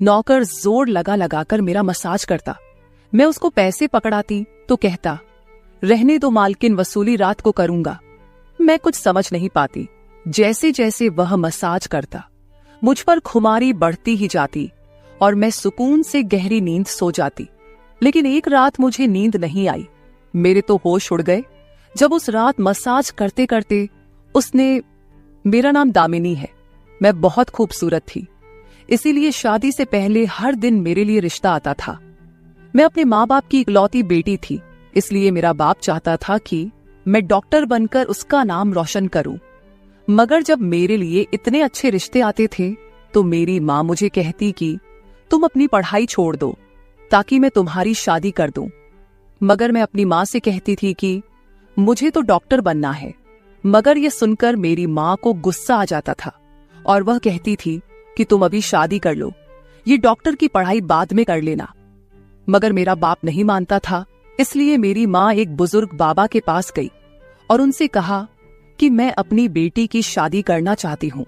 नौकर जोर लगा लगाकर मेरा मसाज करता। मैं उसको पैसे पकड़ाती तो कहता, रहने दो मालकिन, वसूली रात को करूंगा। मैं कुछ समझ नहीं पाती। जैसे जैसे वह मसाज करता मुझ पर खुमारी बढ़ती ही जाती और मैं सुकून से गहरी नींद सो जाती। लेकिन एक रात मुझे नींद नहीं आई। मेरे तो होश उड़ गए जब उस रात मसाज करते करते उसने, मेरा नाम दामिनी है, मैं बहुत खूबसूरत थी, इसीलिए शादी से पहले हर दिन मेरे लिए रिश्ता आता था। मैं अपने माँ बाप की इकलौती बेटी थी, इसलिए मेरा बाप चाहता था कि मैं डॉक्टर बनकर उसका नाम रोशन करूं। मगर जब मेरे लिए इतने अच्छे रिश्ते आते थे तो मेरी माँ मुझे कहती कि तुम अपनी पढ़ाई छोड़ दो ताकि मैं तुम्हारी शादी कर दूं। मगर मैं अपनी माँ से कहती थी कि मुझे तो डॉक्टर बनना है। मगर यह सुनकर मेरी माँ को गुस्सा आ जाता था और वह कहती थी कि तुम अभी शादी कर लो, ये डॉक्टर की पढ़ाई बाद में कर लेना। मगर मेरा बाप नहीं मानता था, इसलिए मेरी माँ एक बुजुर्ग बाबा के पास गई और उनसे कहा कि मैं अपनी बेटी की शादी करना चाहती हूँ।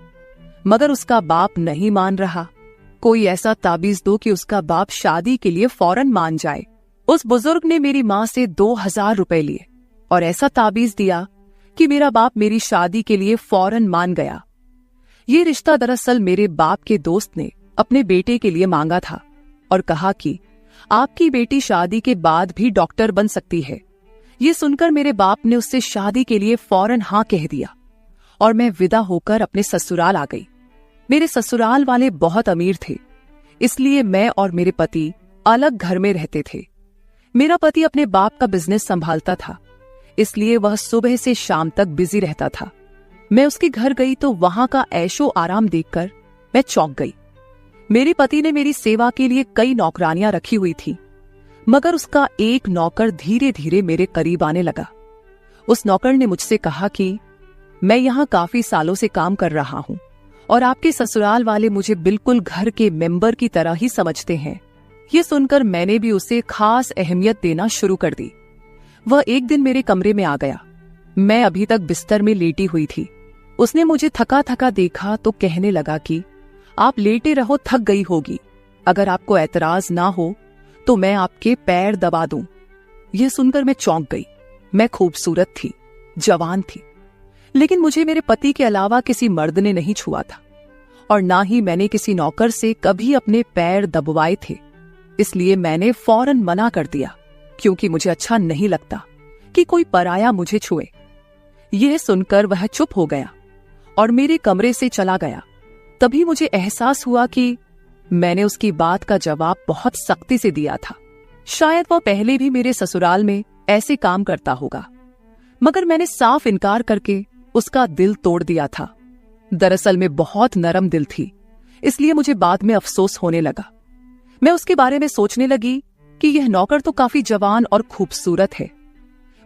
मगर उसका बाप नहीं मान रहा। कोई ऐसा ताबीज दो कि उसका बाप शादी के लिए फौरन मान जाए। उस बुजुर्ग ने मेरी माँ से 2000 रुपए लिए और ऐसा ताबीज दिया कि मेरा बाप मेरी शादी के लिए फौरन मान गया। ये रिश्ता दरअसल मेरे बाप के दोस्त ने अपने बेटे के लिए मांगा था और कहा कि आपकी बेटी शादी के बाद भी डॉक्टर बन सकती है। ये सुनकर मेरे बाप ने उससे शादी के लिए फौरन हाँ कह दिया और मैं विदा होकर अपने ससुराल आ गई। मेरे ससुराल वाले बहुत अमीर थे, इसलिए मैं और मेरे पति अलग घर में रहते थे। मेरा पति अपने बाप का बिजनेस संभालता था, इसलिए वह सुबह से शाम तक बिजी रहता था। मैं उसके घर गई तो वहां का ऐशो आराम देखकर मैं चौंक गई। मेरे पति ने मेरी सेवा के लिए कई नौकरानियां रखी हुई थी, मगर उसका एक नौकर धीरे धीरे मेरे करीब आने लगा। उस नौकर ने मुझसे कहा कि मैं यहाँ काफी सालों से काम कर रहा हूँ और आपके ससुराल वाले मुझे बिल्कुल घर के मेंबर की तरह ही समझते हैं। ये सुनकर मैंने भी उसे खास अहमियत देना शुरू कर दी। वह एक दिन मेरे कमरे में आ गया। मैं अभी तक बिस्तर में लेटी हुई थी। उसने मुझे थका थका देखा तो कहने लगा कि आप लेटे रहो, थक गई होगी। अगर आपको ऐतराज ना हो तो मैं आपके पैर दबा दूं। यह सुनकर मैं चौंक गई। मैं खूबसूरत थी, जवान थी, लेकिन मुझे मेरे पति के अलावा किसी मर्द ने नहीं छुआ था और ना ही मैंने किसी नौकर से कभी अपने पैर दबवाए थे। इसलिए मैंने फौरन मना कर दिया, क्योंकि मुझे अच्छा नहीं लगता कि कोई पराया मुझे छुए। यह सुनकर वह चुप हो गया और मेरे कमरे से चला गया। तभी मुझे एहसास हुआ कि मैंने उसकी बात का जवाब बहुत सख्ती से दिया था। शायद वह पहले भी मेरे ससुराल में ऐसे काम करता होगा, मगर मैंने साफ इनकार करके उसका दिल तोड़ दिया था। दरअसल मैं बहुत नरम दिल थी, इसलिए मुझे बाद में अफसोस होने लगा। मैं उसके बारे में सोचने लगी कि यह नौकर तो काफी जवान और खूबसूरत है,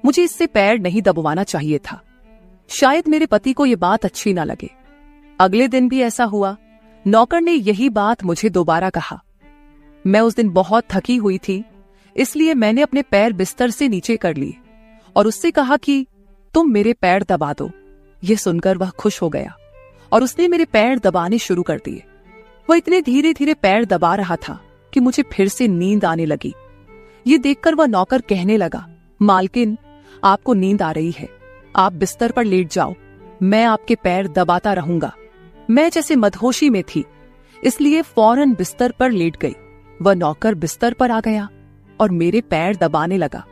मुझे इससे पैर नहीं दबवाना चाहिए था। शायद मेरे पति को यह बात अच्छी ना लगे। अगले दिन भी ऐसा हुआ। नौकर ने यही बात मुझे दोबारा कहा। मैं उस दिन बहुत थकी हुई थी, इसलिए मैंने अपने पैर बिस्तर से नीचे कर लिए और उससे कहा कि तुम मेरे पैर दबा दो। यह सुनकर वह खुश हो गया और उसने मेरे पैर दबाने शुरू कर दिए। वह इतने धीरे धीरे पैर दबा रहा था कि मुझे फिर से नींद आने लगी। ये देखकर वह नौकर कहने लगा, मालकिन, आपको नींद आ रही है, आप बिस्तर पर लेट जाओ, मैं आपके पैर दबाता रहूंगा। मैं जैसे मदहोशी में थी, इसलिए फौरन बिस्तर पर लेट गई। वह नौकर बिस्तर पर आ गया और मेरे पैर दबाने लगा।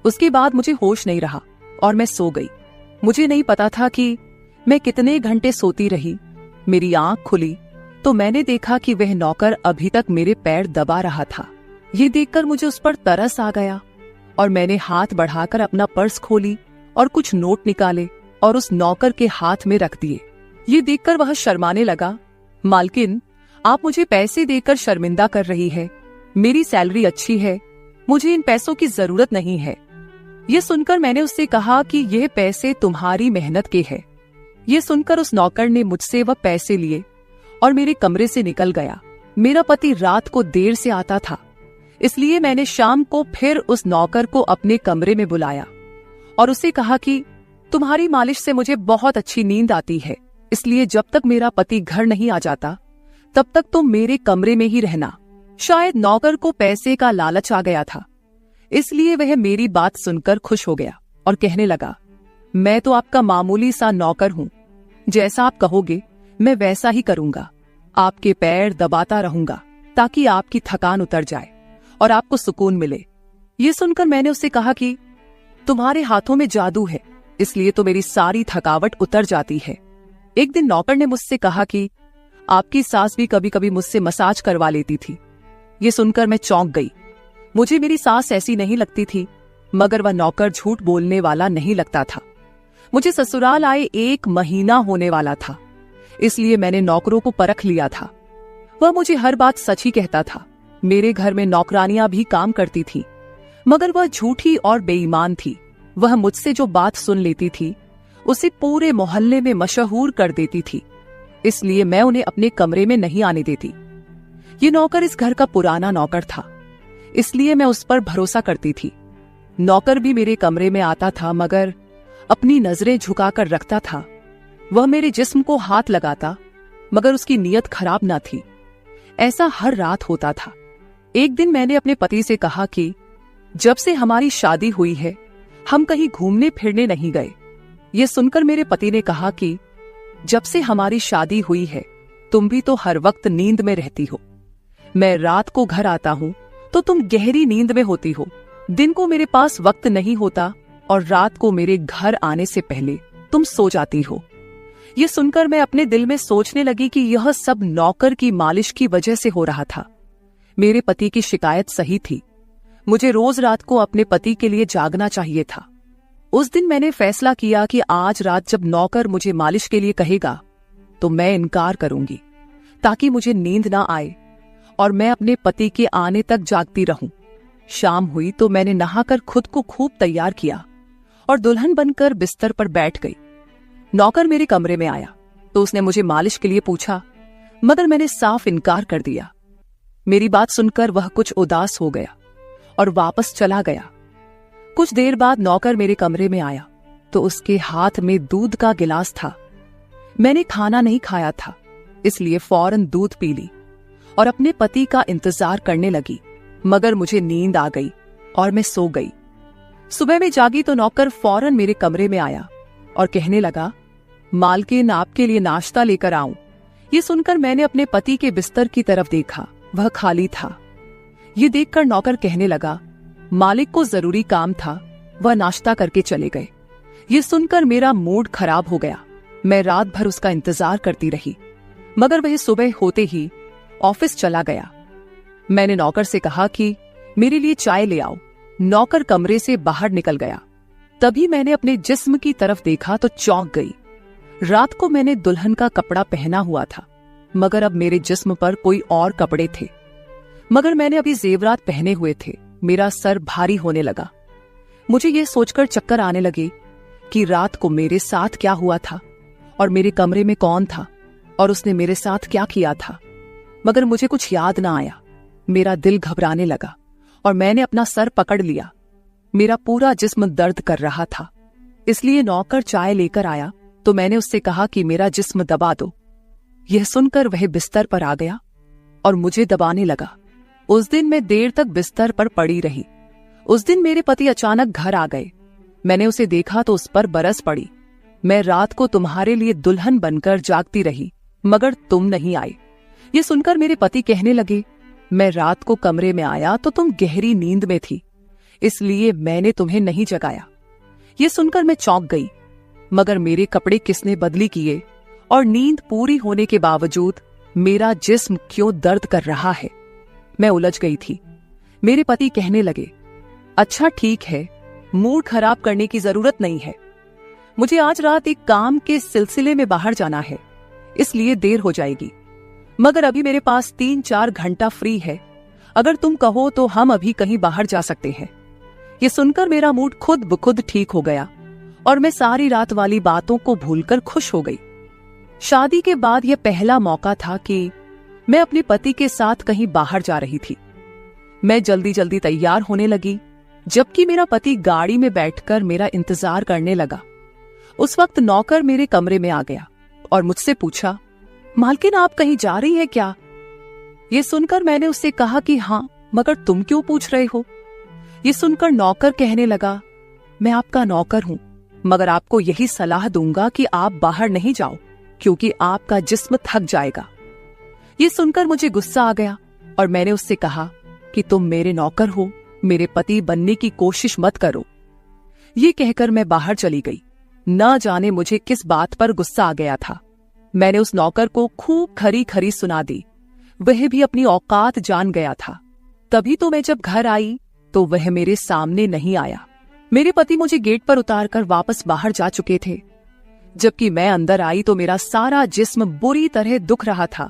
उसके बाद मुझे होश नहीं रहा और मैं सो गई। मुझे नहीं पता था कि मैं कितने घंटे सोती रही। मेरी आंख खुली तो मैंने देखा कि वह नौकर अभी तक मेरे पैर दबा रहा था। ये देखकर मुझे उस पर तरस आ गया और मैंने हाथ बढ़ाकर अपना पर्स खोली और कुछ नोट निकाले और उस नौकर के हाथ में रख दिए। ये देखकर वह शर्माने लगा। मालकिन, आप मुझे पैसे देकर शर्मिंदा कर रही है। मेरी सैलरी अच्छी है, मुझे इन पैसों की जरूरत नहीं है। ये सुनकर मैंने उससे कहा कि यह पैसे तुम्हारी मेहनत के हैं। ये सुनकर उस नौकर ने मुझसे वह पैसे लिए और मेरे कमरे से निकल गया। मेरा पति रात को देर से आता था, इसलिए मैंने शाम को फिर उस नौकर को अपने कमरे में बुलाया और उससे कहा कि तुम्हारी मालिश से मुझे बहुत अच्छी नींद आती है, इसलिए जब तक मेरा पति घर नहीं आ जाता तब तक तुम मेरे कमरे में ही रहना। शायद नौकर को पैसे का लालच आ गया था, इसलिए वह मेरी बात सुनकर खुश हो गया और कहने लगा, मैं तो आपका मामूली सा नौकर हूं, जैसा आप कहोगे मैं वैसा ही करूंगा। आपके पैर दबाता रहूंगा ताकि आपकी थकान उतर जाए और आपको सुकून मिले। ये सुनकर मैंने उससे कहा कि तुम्हारे हाथों में जादू है, इसलिए तो मेरी सारी थकावट उतर जाती है। एक दिन नौकर ने मुझसे कहा कि आपकी सास भी कभी कभी मुझसे मसाज करवा लेती थी। ये सुनकर मैं चौंक गई। मुझे मेरी सास ऐसी नहीं लगती थी, मगर वह नौकर झूठ बोलने वाला नहीं लगता था। मुझे ससुराल आए 1 महीना होने वाला था, इसलिए मैंने नौकरों को परख लिया था। वह मुझे हर बात सच ही कहता था। मेरे घर में नौकरानियां भी काम करती थी, मगर वह झूठी और बेईमान थी। वह मुझसे जो बात सुन लेती थी उसे पूरे मोहल्ले में मशहूर कर देती थी, इसलिए मैं उन्हें अपने कमरे में नहीं आने देती। ये नौकर इस घर का पुराना नौकर था, इसलिए मैं उस पर भरोसा करती थी। नौकर भी मेरे कमरे में आता था, मगर अपनी नजरें झुकाकर रखता था। वह मेरे जिस्म को हाथ लगाता, मगर उसकी नीयत खराब न थी। ऐसा हर रात होता था। एक दिन मैंने अपने पति से कहा कि जब से हमारी शादी हुई है हम कहीं घूमने फिरने नहीं गए। यह सुनकर मेरे पति ने कहा कि जब से हमारी शादी हुई है तुम भी तो हर वक्त नींद में रहती हो। मैं रात को घर आता हूं तो तुम गहरी नींद में होती हो। दिन को मेरे पास वक्त नहीं होता और रात को मेरे घर आने से पहले तुम सो जाती हो। यह सुनकर मैं अपने दिल में सोचने लगी कि यह सब नौकर की मालिश की वजह से हो रहा था। मेरे पति की शिकायत सही थी। मुझे रोज रात को अपने पति के लिए जागना चाहिए था। उस दिन मैंने फैसला किया कि आज रात जब नौकर मुझे मालिश के लिए कहेगा तो मैं इनकार करूंगी, ताकि मुझे नींद ना आए और मैं अपने पति के आने तक जागती रहूं। शाम हुई तो मैंने नहाकर खुद को खूब तैयार किया और दुल्हन बनकर बिस्तर पर बैठ गई। नौकर मेरे कमरे में आया तो उसने मुझे मालिश के लिए पूछा, मगर मैंने साफ इनकार कर दिया। मेरी बात सुनकर वह कुछ उदास हो गया और वापस चला गया। कुछ देर बाद नौकर मेरे कमरे में आया तो उसके हाथ में दूध का गिलास था। मैंने खाना नहीं खाया था, इसलिए फौरन दूध पी ली और अपने पति का इंतजार करने लगी, मगर मुझे नींद आ गई और मैं सो गई। सुबह में जागी तो नौकर फौरन मेरे कमरे में आया और कहने लगा, मालकिन आपके लिए नाश्ता लेकर आऊं। ये सुनकर मैंने अपने पति के बिस्तर की तरफ देखा, वह खाली था। ये देखकर नौकर कहने लगा, मालिक को जरूरी काम था, वह नाश्ता करके चले गए। ये सुनकर मेरा मूड खराब हो गया। मैं रात भर उसका इंतजार करती रही, मगर वह सुबह होते ही ऑफिस चला गया। मैंने नौकर से कहा कि मेरे लिए चाय ले आओ। नौकर कमरे से बाहर निकल गया। तभी मैंने अपने जिस्म की तरफ देखा तो चौंक गई। रात को मैंने दुल्हन का कपड़ा पहना हुआ था, मगर अब मेरे जिस्म पर कोई और कपड़े थे। मगर मैंने अभी जेवरात पहने हुए थे। मेरा सर भारी होने लगा। मुझे यह सोचकर चक्कर आने लगे कि रात को मेरे साथ क्या हुआ था और मेरे कमरे में कौन था और उसने मेरे साथ क्या किया था, मगर मुझे कुछ याद ना आया। मेरा दिल घबराने लगा और मैंने अपना सर पकड़ लिया। मेरा पूरा जिस्म दर्द कर रहा था, इसलिए नौकर चाय लेकर आया तो मैंने उससे कहा कि मेरा जिस्म दबा दो। यह सुनकर वह बिस्तर पर आ गया और मुझे दबाने लगा। उस दिन मैं देर तक बिस्तर पर पड़ी रही। उस दिन मेरे पति अचानक घर आ गए। मैंने उसे देखा तो उस पर बरस पड़ी। मैं रात को तुम्हारे लिए दुल्हन बनकर जागती रही, मगर तुम नहीं आए। ये सुनकर मेरे पति कहने लगे, मैं रात को कमरे में आया तो तुम गहरी नींद में थी, इसलिए मैंने तुम्हें नहीं जगाया। ये सुनकर मैं चौंक गई, मगर मेरे कपड़े किसने बदली किए और नींद पूरी होने के बावजूद मेरा जिस्म क्यों दर्द कर रहा है। मैं उलझ गई थी। मेरे पति कहने लगे, अच्छा ठीक है, मूड खराब करने की जरूरत नहीं है। मुझे आज रात एक काम के सिलसिले में बाहर जाना है, इसलिए देर हो जाएगी, मगर अभी मेरे पास 3-4 घंटा फ्री है। अगर तुम कहो तो हम अभी कहीं बाहर जा सकते हैं। ये सुनकर मेरा मूड खुद ब खुद ठीक हो गया और मैं सारी रात वाली बातों को भूलकर खुश हो गई। शादी के बाद यह पहला मौका था कि मैं अपने पति के साथ कहीं बाहर जा रही थी। मैं जल्दी जल्दी तैयार होने लगी, जबकि मेरा पति गाड़ी में बैठकर मेरा इंतजार करने लगा। उस वक्त नौकर मेरे कमरे में आ गया और मुझसे पूछा, मालकिन, आप कहीं जा रही हैं क्या? ये सुनकर मैंने उससे कहा कि हाँ, मगर तुम क्यों पूछ रहे हो? ये सुनकर नौकर कहने लगा, मैं आपका नौकर हूं, मगर आपको यही सलाह दूंगा कि आप बाहर नहीं जाओ, क्योंकि आपका जिस्म थक जाएगा। ये सुनकर मुझे गुस्सा आ गया और मैंने उससे कहा कि तुम मेरे नौकर हो, मेरे पति बनने की कोशिश मत करो। ये कहकर मैं बाहर चली गई। न जाने मुझे किस बात पर गुस्सा आ गया था। मैंने उस नौकर को खूब खरी खरी सुना दी। वह भी अपनी औकात जान गया था। तभी तो मैं जब घर आई तो वह मेरे सामने नहीं आया। मेरे पति मुझे गेट पर उतारकर वापस बाहर जा चुके थे। जबकि मैं अंदर आई तो मेरा सारा जिस्म बुरी तरह दुख रहा था।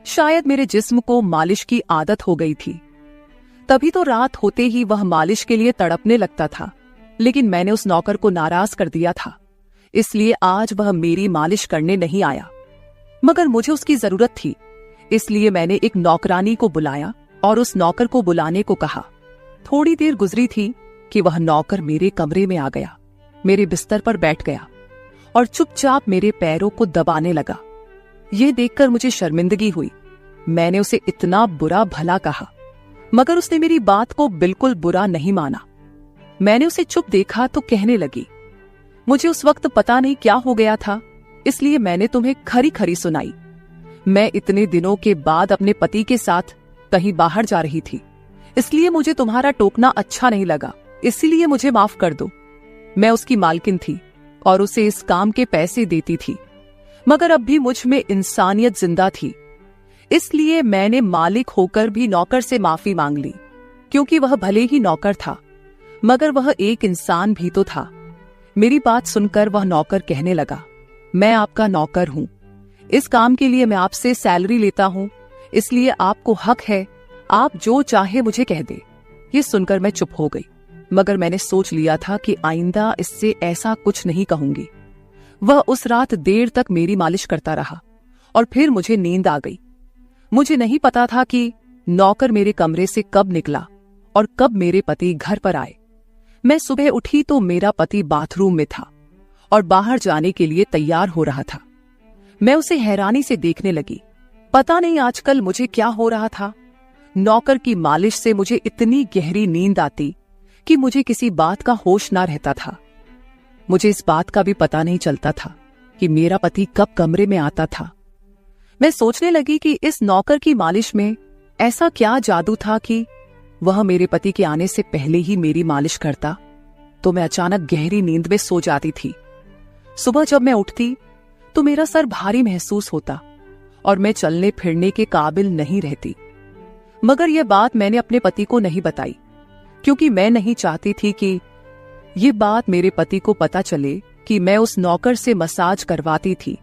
शायद मेरे जिस्म को मालिश की आदत हो गई थी। तभी तो रात होते ही वह मालिश के लिए तड़पने लगता था। लेकिन मैंने उस नौकर को नाराज कर दिया था, इसलिए आज वह मेरी मालिश करने नहीं आया। मगर मुझे उसकी जरूरत थी, इसलिए मैंने एक नौकरानी को बुलाया और उस नौकर को बुलाने को कहा। थोड़ी देर गुजरी थी कि वह नौकर मेरे कमरे में आ गया, मेरे बिस्तर पर बैठ गया और चुपचाप मेरे पैरों को दबाने लगा। यह देखकर मुझे शर्मिंदगी हुई। मैंने उसे इतना बुरा भला कहा, मगर उसने मेरी बात को बिल्कुल बुरा नहीं माना। मैंने उसे चुप देखा तो कहने लगी, मुझे उस वक्त पता नहीं क्या हो गया था, इसलिए मैंने तुम्हें खरी खरी सुनाई। मैं इतने दिनों के बाद अपने पति के साथ कहीं बाहर जा रही थी, इसलिए मुझे तुम्हारा टोकना अच्छा नहीं लगा, इसलिए मुझे माफ कर दो। मैं उसकी मालकिन थी और उसे इस काम के पैसे देती थी, मगर अब भी मुझ में इंसानियत जिंदा थी, इसलिए मैंने मालिक होकर भी नौकर से माफी मांग ली। क्योंकि वह भले ही नौकर था, मगर वह एक इंसान भी तो था। मेरी बात सुनकर वह नौकर कहने लगा, मैं आपका नौकर हूं, इस काम के लिए मैं आपसे सैलरी लेता हूं, इसलिए आपको हक है, आप जो चाहे मुझे कह दे। ये सुनकर मैं चुप हो गई, मगर मैंने सोच लिया था कि आइंदा इससे ऐसा कुछ नहीं कहूंगी। वह उस रात देर तक मेरी मालिश करता रहा और फिर मुझे नींद आ गई। मुझे नहीं पता था कि नौकर मेरे कमरे से कब निकला और कब मेरे पति घर पर आए। मैं सुबह उठी तो मेरा पति बाथरूम में था और बाहर जाने के लिए तैयार हो रहा था। मैं उसे हैरानी से देखने लगी। पता नहीं आजकल मुझे क्या हो रहा था। नौकर की मालिश से मुझे इतनी गहरी नींद आती कि मुझे किसी बात का होश ना रहता था। मुझे इस बात का भी पता नहीं चलता था कि मेरा पति कब कमरे में आता था। मैं सोचने लगी कि इस नौकर की मालिश में ऐसा क्या जादू था कि वह मेरे पति के आने से पहले ही मेरी मालिश करता। तो मैं अचानक गहरी नींद में सो जाती थी। सुबह जब मैं उठती तो मेरा सर भारी महसूस होता और मैं चलने फिरने के काबिल नहीं रहती। मगर यह बात मैंने अपने पति को नहीं बताई, क्योंकि मैं नहीं चाहती थी कि ये बात मेरे पति को पता चले कि मैं उस नौकर से मसाज करवाती थी।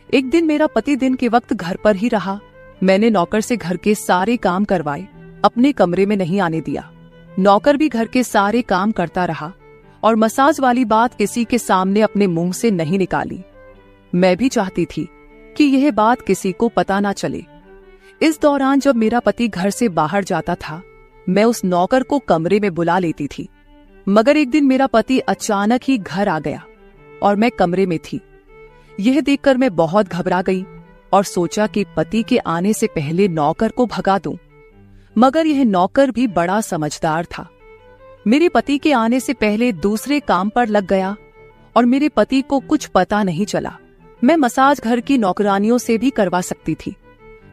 एक दिन मेरा पति दिन के वक्त घर पर ही रहा। मैंने नौकर से घर के सारे काम करवाए, अपने कमरे में नहीं आने दिया। नौकर भी घर के सारे काम करता रहा और मसाज वाली बात किसी के सामने अपने मुंह से नहीं निकाली। मैं भी चाहती थी कि यह बात किसी को पता ना चले। इस दौरान जब मेरा पति घर से बाहर जाता था, मैं उस नौकर को कमरे में बुला लेती थी। मगर एक दिन मेरा पति अचानक ही घर आ गया और मैं कमरे में थी। यह देखकर मैं बहुत घबरा गई और सोचा कि पति के आने से पहले नौकर को भगा दूं। मगर यह नौकर भी बड़ा समझदार था। मेरे पति के आने से पहले दूसरे काम पर लग गया और मेरे पति को कुछ पता नहीं चला। मैं मसाज घर की नौकरानियों से भी करवा सकती थी,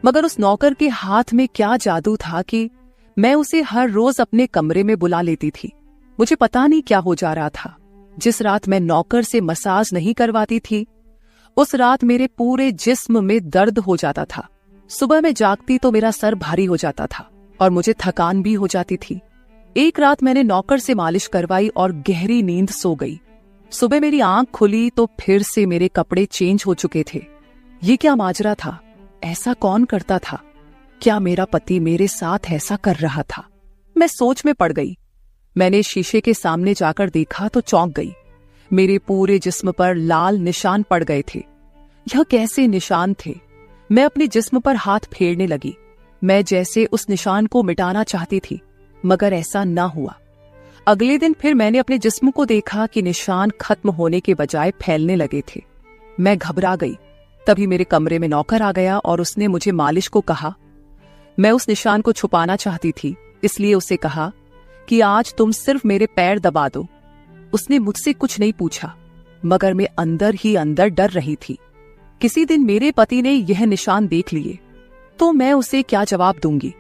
मगर उस नौकर के हाथ में क्या जादू था कि मैं उसे हर रोज अपने कमरे में बुला लेती थी। मुझे पता नहीं क्या हो जा रहा था। जिस रात मैं नौकर से मसाज नहीं करवाती थी, उस रात मेरे पूरे जिस्म में दर्द हो जाता था। सुबह में जागती तो मेरा सर भारी हो जाता था और मुझे थकान भी हो जाती थी। एक रात मैंने नौकर से मालिश करवाई और गहरी नींद सो गई। सुबह मेरी आंख खुली तो फिर से मेरे कपड़े चेंज हो चुके थे। ये क्या माजरा था? ऐसा कौन करता था? क्या मेरा पति मेरे साथ ऐसा कर रहा था? मैं सोच में पड़ गई। मैंने शीशे के सामने जाकर देखा तो चौंक गई। मेरे पूरे जिस्म पर लाल निशान पड़ गए थे। यह कैसे निशान थे? मैं अपने जिस्म पर हाथ फेरने लगी। मैं जैसे उस निशान को मिटाना चाहती थी, मगर ऐसा ना हुआ। अगले दिन फिर मैंने अपने जिस्म को देखा कि निशान खत्म होने के बजाय फैलने लगे थे। मैं घबरा गई। तभी मेरे कमरे में नौकर आ गया और उसने मुझे मालिश को कहा। मैं उस निशान को छुपाना चाहती थी, इसलिए उसे कहा कि आज तुम सिर्फ मेरे पैर दबा दो। उसने मुझसे कुछ नहीं पूछा, मगर मैं अंदर ही अंदर डर रही थी। किसी दिन मेरे पति ने यह निशान देख लिए तो मैं उसे क्या जवाब दूंगी।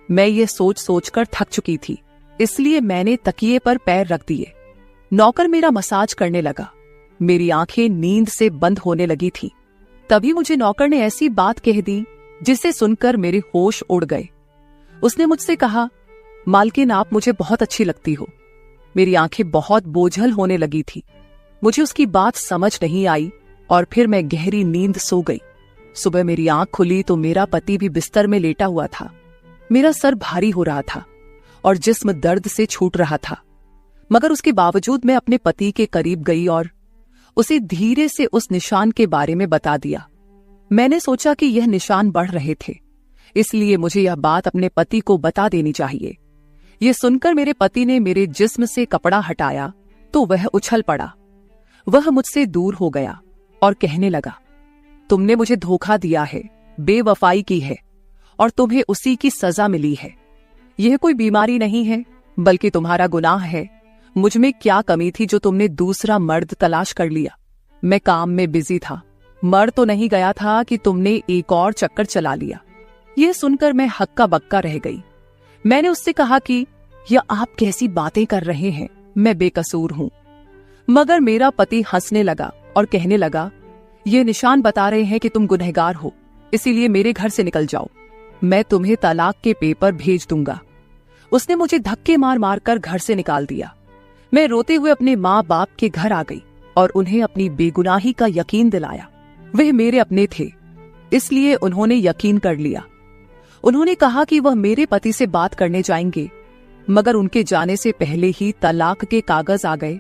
मैं ये सोच सोचकर थक चुकी थी, इसलिए मैंने तकिए पर पैर रख दिए। नौकर मेरा मसाज करने लगा। मेरी आंखें नींद से बंद होने लगी थी। तभी मुझे नौकर ने ऐसी बात कह दी जिसे सुनकर मेरे होश उड़ गए। उसने मुझसे कहा, मालकिन आप मुझे बहुत अच्छी लगती हो। मेरी आंखें बहुत बोझल होने लगी थी। मुझे उसकी बात समझ नहीं आई और फिर मैं गहरी नींद सो गई। सुबह मेरी आंख खुली तो मेरा पति भी बिस्तर में लेटा हुआ था। मेरा सर भारी हो रहा था और जिस्म दर्द से छूट रहा था, मगर उसके बावजूद मैं अपने पति के करीब गई और उसे धीरे से उस निशान के बारे में बता दिया। मैंने सोचा कि यह निशान बढ़ रहे थे, इसलिए मुझे यह बात अपने पति को बता देनी चाहिए। यह सुनकर मेरे पति ने मेरे जिस्म से कपड़ा हटाया तो वह उछल पड़ा। वह मुझसे दूर हो गया और कहने लगा, तुमने मुझे धोखा दिया है, बेवफाई की है और तुम्हें उसी की सजा मिली है। यह कोई बीमारी नहीं है, बल्कि तुम्हारा गुनाह है। मुझ में क्या कमी थी जो तुमने दूसरा मर्द तलाश कर लिया। मैं काम में बिजी था, मर तो नहीं गया था कि तुमने एक और चक्कर चला लिया। यह सुनकर मैं हक्का बक्का रह गई। मैंने उससे कहा कि यह आप कैसी बातें कर रहे हैं, मैं बेकसूर हूं। मगर मेरा पति हंसने लगा और कहने लगा, ये निशान बता रहे हैं कि तुम गुनहगार हो, इसीलिए मेरे घर से निकल जाओ, मैं तुम्हें तलाक के पेपर भेज दूंगा। उसने मुझे धक्के मार मार कर घर से निकाल दिया। मैं रोते हुए अपने माँ बाप के घर आ गई और उन्हें अपनी बेगुनाही का यकीन दिलाया। वह मेरे अपने थे, इसलिए उन्होंने यकीन कर लिया। उन्होंने कहा कि वह मेरे पति से बात करने जाएंगे, मगर उनके जाने से पहले ही तलाक के कागज आ गए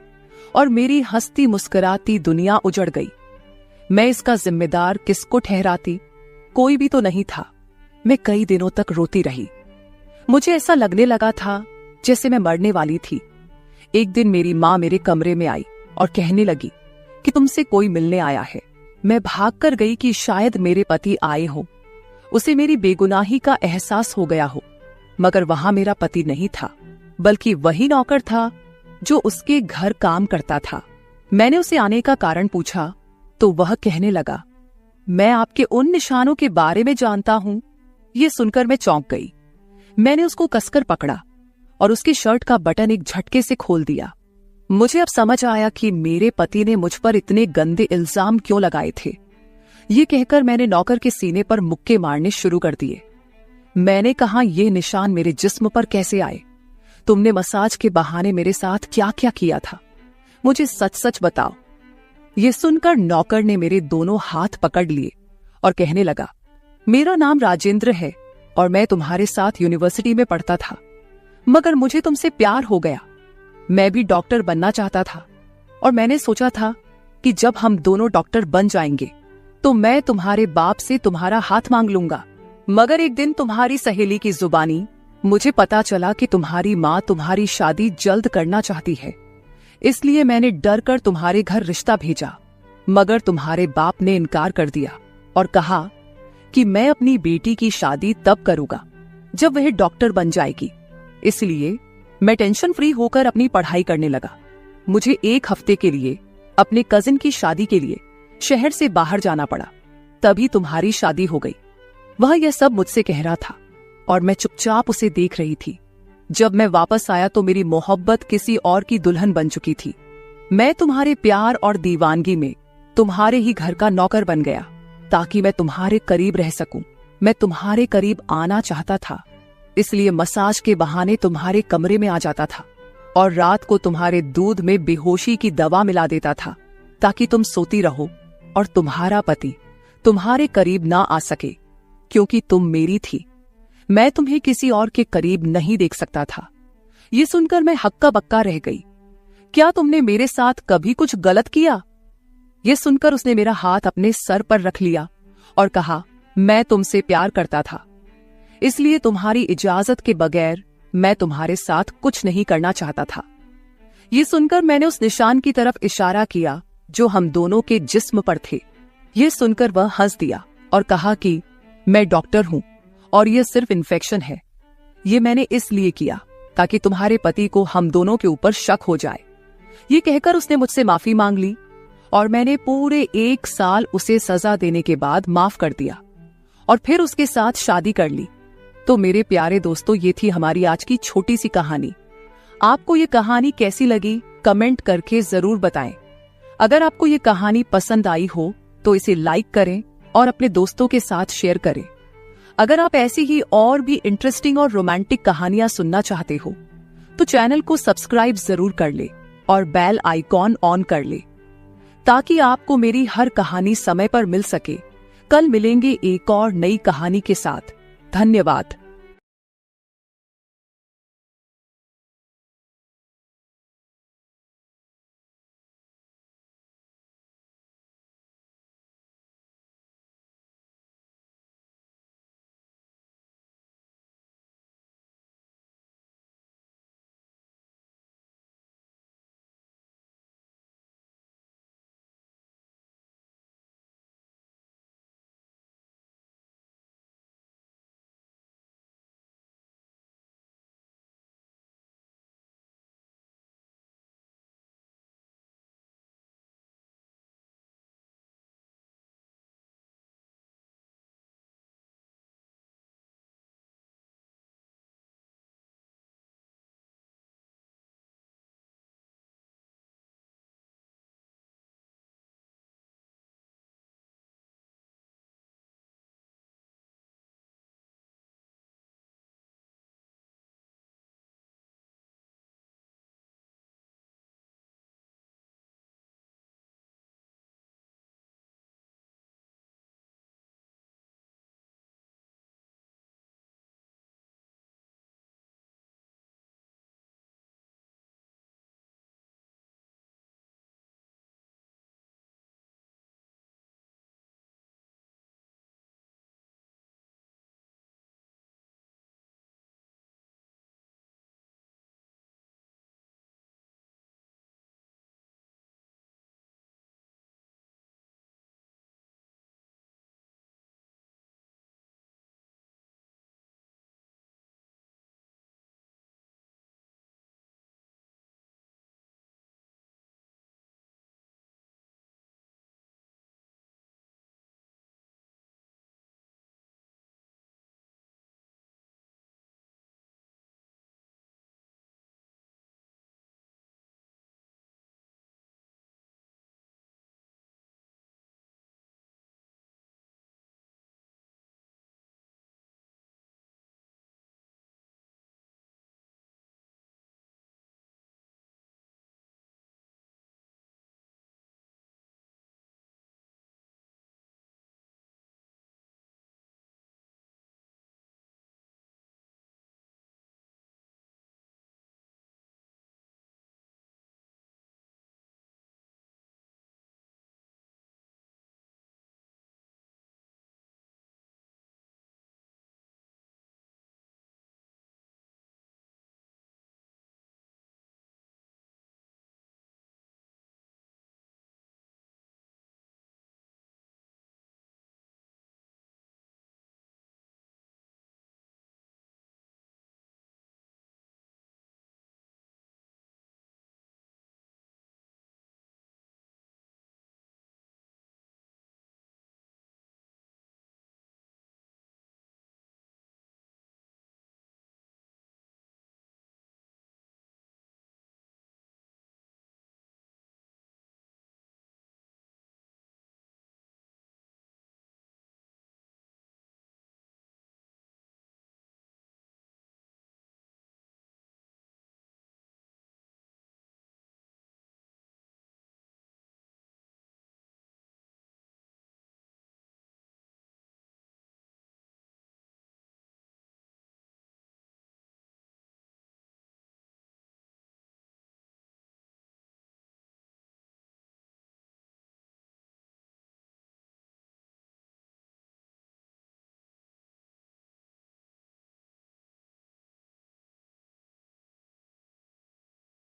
और मेरी हंसती मुस्कुराती दुनिया उजड़ गई। मैं इसका जिम्मेदार किसको ठहराती? कोई भी तो नहीं था। मैं कई दिनों तक रोती रही। मुझे ऐसा लगने लगा था जैसे मैं मरने वाली थी। एक दिन मेरी माँ मेरे कमरे में आई और कहने लगी कि तुमसे कोई मिलने आया है। मैं भागकर गई कि शायद मेरे पति आए हो, उसे मेरी बेगुनाही का एहसास हो गया हो। मगर वहां मेरा पति नहीं था, बल्कि वही नौकर था जो उसके घर काम करता था। मैंने उसे आने का कारण पूछा तो वह कहने लगा, मैं आपके उन निशानों के बारे में जानता हूं। यह सुनकर मैं चौंक गई। मैंने उसको कसकर पकड़ा और उसकी शर्ट का बटन एक झटके से खोल दिया। मुझे अब समझ आया कि मेरे पति ने मुझ पर इतने गंदे इल्जाम क्यों लगाए थे। ये कहकर मैंने नौकर के सीने पर मुक्के मारने शुरू कर दिए। मैंने कहा, ये निशान मेरे जिस्म पर कैसे आए? तुमने मसाज के बहाने मेरे साथ क्या क्या किया था? मुझे सच सच बताओ। ये सुनकर नौकर ने मेरे दोनों हाथ पकड़ लिए और कहने लगा, मेरा नाम राजेंद्र है और मैं तुम्हारे साथ यूनिवर्सिटी में पढ़ता था, मगर मुझे तुमसे प्यार हो गया। मैं भी डॉक्टर बनना चाहता था और मैंने सोचा था कि जब हम दोनों डॉक्टर बन जाएंगे तो मैं तुम्हारे बाप से तुम्हारा हाथ मांग लूंगा। मगर एक दिन तुम्हारी सहेली की जुबानी मुझे पता चला कि तुम्हारी माँ तुम्हारी शादी जल्द करना चाहती है, इसलिए मैंने डर कर तुम्हारे घर रिश्ता भेजा। मगर तुम्हारे बाप ने इनकार कर दिया और कहा कि मैं अपनी बेटी की शादी तब करूंगा जब वह डॉक्टर बन जाएगी। इसलिए मैं टेंशन फ्री होकर अपनी पढ़ाई करने लगा। मुझे एक हफ्ते के लिए अपने कजिन की शादी के लिए शहर से बाहर जाना पड़ा। तभी तुम्हारी शादी हो गई। वह यह सब मुझसे कह रहा था और मैं चुपचाप उसे देख रही थी। जब मैं वापस आया तो मेरी मोहब्बत किसी और की दुल्हन बन चुकी थी। मैं तुम्हारे प्यार और दीवानगी में तुम्हारे ही घर का नौकर बन गया ताकि मैं तुम्हारे करीब रह सकूं। मैं तुम्हारे करीब आना चाहता था, इसलिए मसाज के बहाने तुम्हारे कमरे में आ जाता था और रात को तुम्हारे दूध में बेहोशी की दवा मिला देता था ताकि तुम सोती रहो और तुम्हारा पति तुम्हारे करीब ना आ सके, क्योंकि तुम मेरी थी। मैं तुम्हें किसी और के करीब नहीं देख सकता था। ये सुनकर मैं हक्का बक्का रह गई। क्या तुमने मेरे साथ कभी कुछ गलत किया? यह सुनकर उसने मेरा हाथ अपने सर पर रख लिया और कहा, मैं तुमसे प्यार करता था, इसलिए तुम्हारी इजाजत के बगैर मैं तुम्हारे साथ कुछ नहीं करना चाहता था। ये सुनकर मैंने उस निशान की तरफ इशारा किया जो हम दोनों के जिस्म पर थे। ये सुनकर वह हंस दिया और कहा कि मैं डॉक्टर हूं और यह सिर्फ इन्फेक्शन है। ये मैंने इसलिए किया ताकि तुम्हारे पति को हम दोनों के ऊपर शक हो जाए। ये कहकर उसने मुझसे माफी मांग ली और मैंने पूरे 1 साल उसे सजा देने के बाद माफ कर दिया और फिर उसके साथ शादी कर ली। तो मेरे प्यारे दोस्तों, ये थी हमारी आज की छोटी सी कहानी। आपको ये कहानी कैसी लगी कमेंट करके जरूर बताएं। अगर आपको ये कहानी पसंद आई हो तो इसे लाइक करें और अपने दोस्तों के साथ शेयर करें। अगर आप ऐसी ही और भी इंटरेस्टिंग और रोमांटिक कहानियां सुनना चाहते हो तो चैनल को सब्सक्राइब जरूर कर ले और बेल आइकॉन ऑन कर ले ताकि आपको मेरी हर कहानी समय पर मिल सके। कल मिलेंगे एक और नई कहानी के साथ। धन्यवाद।